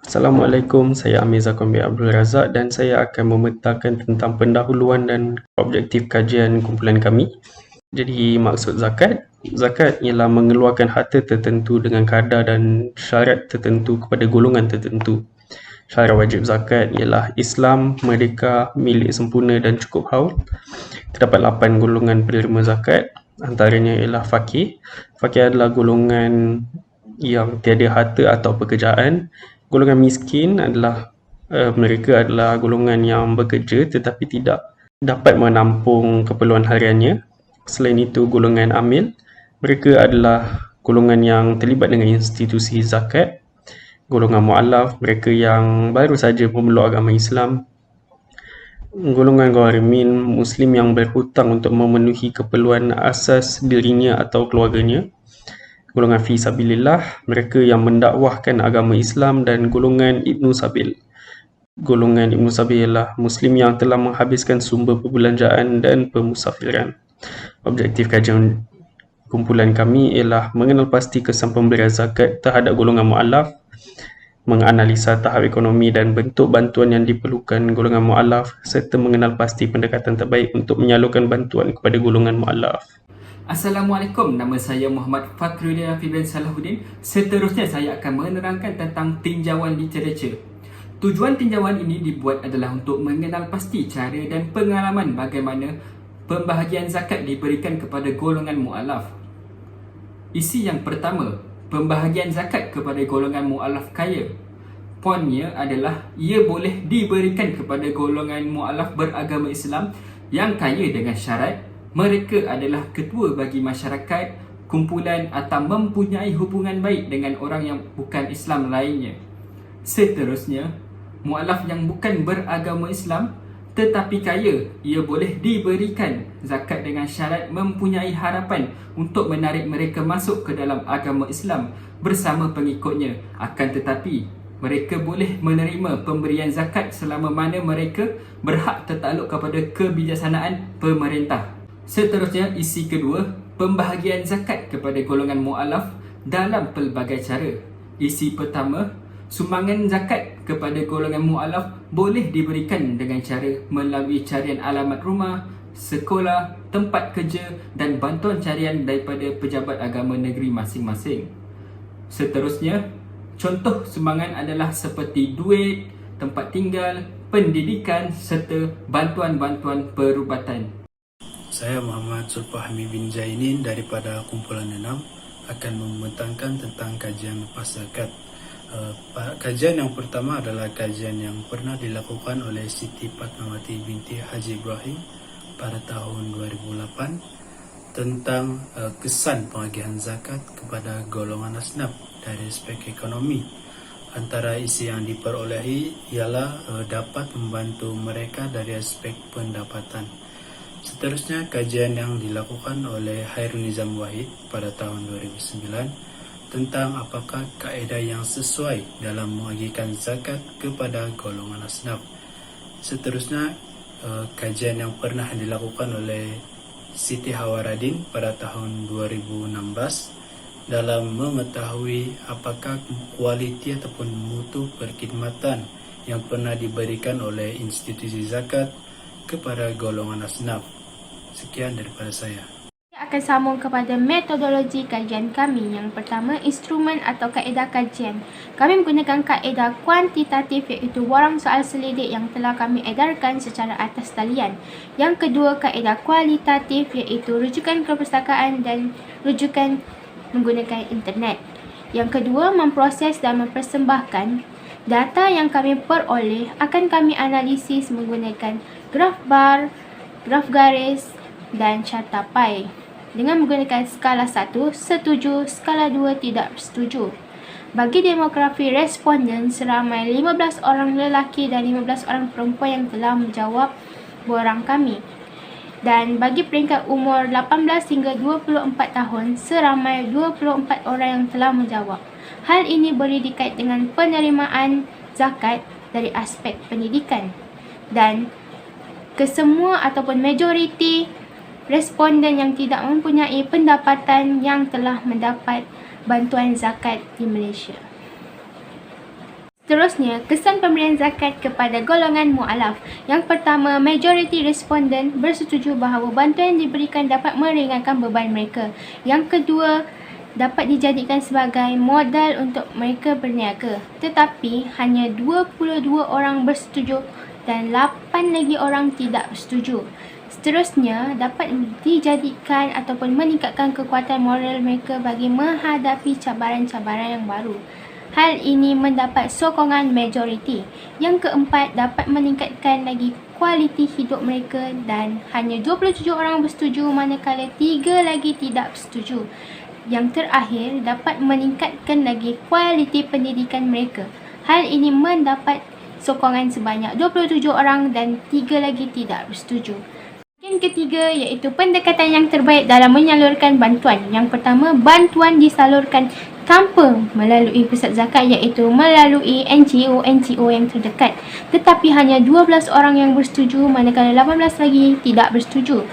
Assalamualaikum, saya Amir Zakombi Abdul Razak dan saya akan memetakan tentang pendahuluan dan objektif kajian kumpulan kami. Jadi maksud zakat ialah mengeluarkan harta tertentu dengan kadar dan syarat tertentu kepada golongan tertentu. Syarat wajib zakat ialah Islam, merdeka, milik sempurna dan cukup haul. Terdapat 8 golongan penerima zakat, antaranya ialah fakir. Fakir adalah golongan yang tiada harta atau pekerjaan. Golongan miskin adalah mereka adalah golongan yang bekerja tetapi tidak dapat menampung keperluan hariannya. Selain itu, golongan amil, mereka adalah golongan yang terlibat dengan institusi zakat. Golongan mu'alaf, mereka yang baru saja memeluk agama Islam. Golongan gharimin, Muslim yang berhutang untuk memenuhi keperluan asas dirinya atau keluarganya. Golongan fi sabilillah, mereka yang mendakwahkan agama Islam, dan golongan Ibnu Sabil. Golongan Ibnu Sabil ialah Muslim yang telah menghabiskan sumber perbelanjaan dan pemusafiran. Objektif kajian kumpulan kami ialah mengenal pasti kesan pemberian zakat terhadap golongan mu'alaf, menganalisa tahap ekonomi dan bentuk bantuan yang diperlukan golongan mu'alaf, serta mengenal pasti pendekatan terbaik untuk menyalurkan bantuan kepada golongan mu'alaf. Assalamualaikum, nama saya Muhammad Fakhruddin Afiban Salahuddin. Seterusnya saya akan menerangkan tentang tinjauan literatur. Tujuan tinjauan ini dibuat adalah untuk mengenal pasti cara dan pengalaman bagaimana pembahagian zakat diberikan kepada golongan mu'alaf. Isi yang pertama, pembahagian zakat kepada golongan mu'alaf kaya. Poinnya adalah ia boleh diberikan kepada golongan mu'alaf beragama Islam yang kaya dengan syarat mereka adalah ketua bagi masyarakat, kumpulan atau mempunyai hubungan baik dengan orang yang bukan Islam lainnya. Seterusnya, mu'alaf yang bukan beragama Islam tetapi kaya, ia boleh diberikan zakat dengan syarat mempunyai harapan untuk menarik mereka masuk ke dalam agama Islam bersama pengikutnya. Akan tetapi, mereka boleh menerima pemberian zakat selama mana mereka berhak tertakluk kepada kebijaksanaan pemerintah. Seterusnya, isi kedua, pembahagian zakat kepada golongan mu'alaf dalam pelbagai cara. Isi pertama, sumbangan zakat kepada golongan mu'alaf boleh diberikan dengan cara melalui carian alamat rumah, sekolah, tempat kerja dan bantuan carian daripada pejabat agama negeri masing-masing. Seterusnya, contoh sumbangan adalah seperti duit, tempat tinggal, pendidikan serta bantuan-bantuan perubatan. Saya Muhammad Sulfahmi bin Zainin daripada kumpulan 6 akan membentangkan tentang kajian lepas zakat. Kajian yang pertama adalah kajian yang pernah dilakukan oleh Siti Fatmawati binti Haji Ibrahim pada tahun 2008 tentang kesan pengagihan zakat kepada golongan asnaf dari aspek ekonomi. Antara isi yang diperolehi ialah dapat membantu mereka dari aspek pendapatan. Seterusnya, kajian yang dilakukan oleh Hairul Nizam Wahid pada tahun 2009 tentang apakah kaedah yang sesuai dalam mengagihkan zakat kepada golongan asnaf. Seterusnya, kajian yang pernah dilakukan oleh Siti Hawaradin pada tahun 2016 dalam mengetahui apakah kualiti ataupun mutu perkhidmatan yang pernah diberikan oleh institusi zakat kepada golongan asnaf. Sekian daripada saya. Akan sambung kepada metodologi kajian kami. Yang pertama, instrumen atau kaedah kajian. Kami menggunakan kaedah kuantitatif iaitu warang soal selidik yang telah kami edarkan secara atas talian. Yang kedua, kaedah kualitatif iaitu rujukan perpustakaan dan rujukan menggunakan internet. Yang kedua, memproses dan mempersembahkan data yang kami peroleh akan kami analisis menggunakan graf bar, graf garis dan carta pie dengan menggunakan skala 1 setuju, skala 2 tidak setuju. Bagi demografi responden, seramai 15 orang lelaki dan 15 orang perempuan yang telah menjawab borang kami. Dan bagi peringkat umur 18 hingga 24 tahun, seramai 24 orang yang telah menjawab. Hal ini boleh dikait dengan penerimaan zakat dari aspek pendidikan. Dan kesemua ataupun majoriti responden yang tidak mempunyai pendapatan yang telah mendapat bantuan zakat di Malaysia. Seterusnya, kesan pemberian zakat kepada golongan mu'alaf. Yang pertama, majoriti responden bersetuju bahawa bantuan yang diberikan dapat meringankan beban mereka. Yang kedua, dapat dijadikan sebagai modal untuk mereka berniaga. Tetapi, hanya 22 orang bersetuju dan 8 lagi orang tidak bersetuju. Seterusnya, dapat dijadikan ataupun meningkatkan kekuatan moral mereka bagi menghadapi cabaran-cabaran yang baru. Hal ini mendapat sokongan majoriti. Yang keempat, dapat meningkatkan lagi kualiti hidup mereka dan hanya 27 orang bersetuju manakala 3 lagi tidak bersetuju. Yang terakhir, dapat meningkatkan lagi kualiti pendidikan mereka. Hal ini mendapat sokongan sebanyak 27 orang dan 3 lagi tidak bersetuju. Yang ketiga iaitu pendekatan yang terbaik dalam menyalurkan bantuan. Yang pertama, bantuan disalurkan tanpa melalui pusat zakat iaitu melalui NGO yang terdekat. Tetapi hanya 12 orang yang bersetuju manakala 18 lagi tidak bersetuju.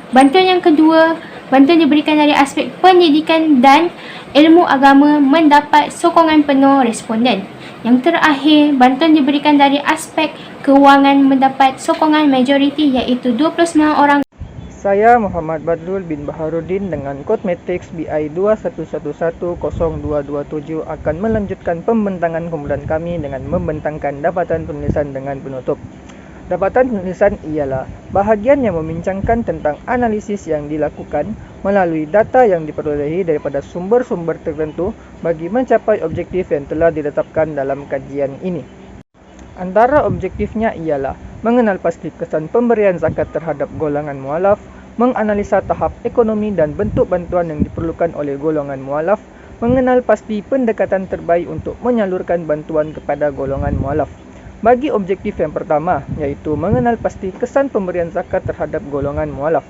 Bantuan yang kedua, bantuan diberikan dari aspek pendidikan dan ilmu agama mendapat sokongan penuh responden. Yang terakhir, bantuan diberikan dari aspek kewangan mendapat sokongan majoriti iaitu 29 orang. Saya Muhammad Badrul bin Baharudin dengan kod matriks BI 21110227 akan melanjutkan pembentangan kumpulan kami dengan membentangkan dapatan penulisan dengan penutup. Dapatan penulisan ialah bahagian yang membincangkan tentang analisis yang dilakukan melalui data yang diperolehi daripada sumber-sumber tertentu bagi mencapai objektif yang telah ditetapkan dalam kajian ini. Antara objektifnya ialah mengenal pasti kesan pemberian zakat terhadap golongan mualaf, menganalisa tahap ekonomi dan bentuk bantuan yang diperlukan oleh golongan mualaf, mengenal pasti pendekatan terbaik untuk menyalurkan bantuan kepada golongan mualaf. Bagi objektif yang pertama, iaitu mengenal pasti kesan pemberian zakat terhadap golongan mualaf,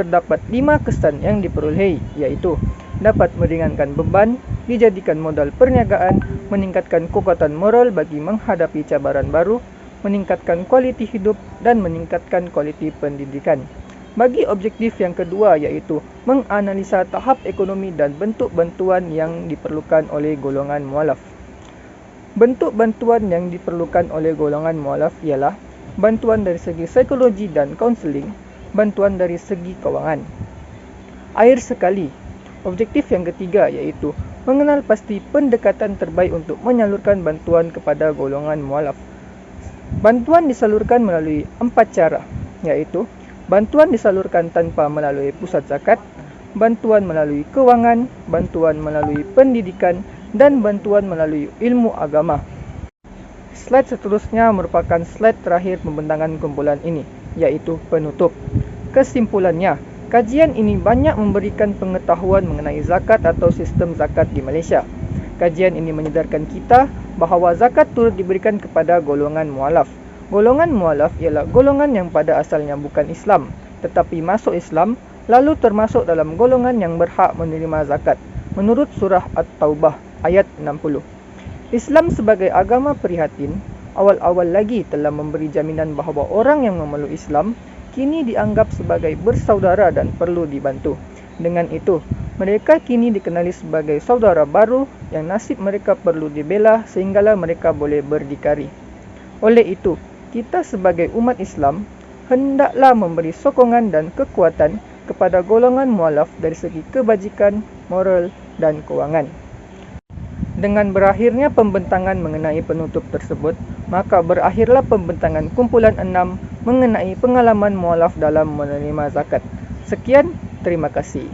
terdapat 5 kesan yang diperolehi, iaitu dapat meringankan beban, dijadikan modal perniagaan, meningkatkan kekuatan moral bagi menghadapi cabaran baru, meningkatkan kualiti hidup dan meningkatkan kualiti pendidikan. Bagi objektif yang kedua iaitu menganalisa tahap ekonomi dan bentuk bantuan yang diperlukan oleh golongan mualaf. Bentuk bantuan yang diperlukan oleh golongan mualaf ialah bantuan dari segi psikologi dan kaunseling, bantuan dari segi kewangan. Akhir sekali, objektif yang ketiga iaitu mengenal pasti pendekatan terbaik untuk menyalurkan bantuan kepada golongan mualaf. Bantuan disalurkan melalui 4 cara, iaitu bantuan disalurkan tanpa melalui pusat zakat, bantuan melalui kewangan, bantuan melalui pendidikan, dan bantuan melalui ilmu agama. Slide seterusnya merupakan slide terakhir pembentangan kumpulan ini, iaitu penutup. Kesimpulannya, kajian ini banyak memberikan pengetahuan mengenai zakat atau sistem zakat di Malaysia. Kajian ini menyedarkan kita bahawa zakat turut diberikan kepada golongan mualaf. Golongan mualaf ialah golongan yang pada asalnya bukan Islam, tetapi masuk Islam, lalu termasuk dalam golongan yang berhak menerima zakat, menurut surah At-Taubah ayat 60. Islam sebagai agama prihatin, awal-awal lagi telah memberi jaminan bahawa orang yang memeluk Islam kini dianggap sebagai bersaudara dan perlu dibantu. Dengan itu, mereka kini dikenali sebagai saudara baru yang nasib mereka perlu dibela sehinggalah mereka boleh berdikari. Oleh itu, kita sebagai umat Islam hendaklah memberi sokongan dan kekuatan kepada golongan mualaf dari segi kebajikan, moral dan kewangan. Dengan berakhirnya pembentangan mengenai penutup tersebut, maka berakhirlah pembentangan kumpulan 6 mengenai pengalaman mualaf dalam menerima zakat. Sekian, terima kasih.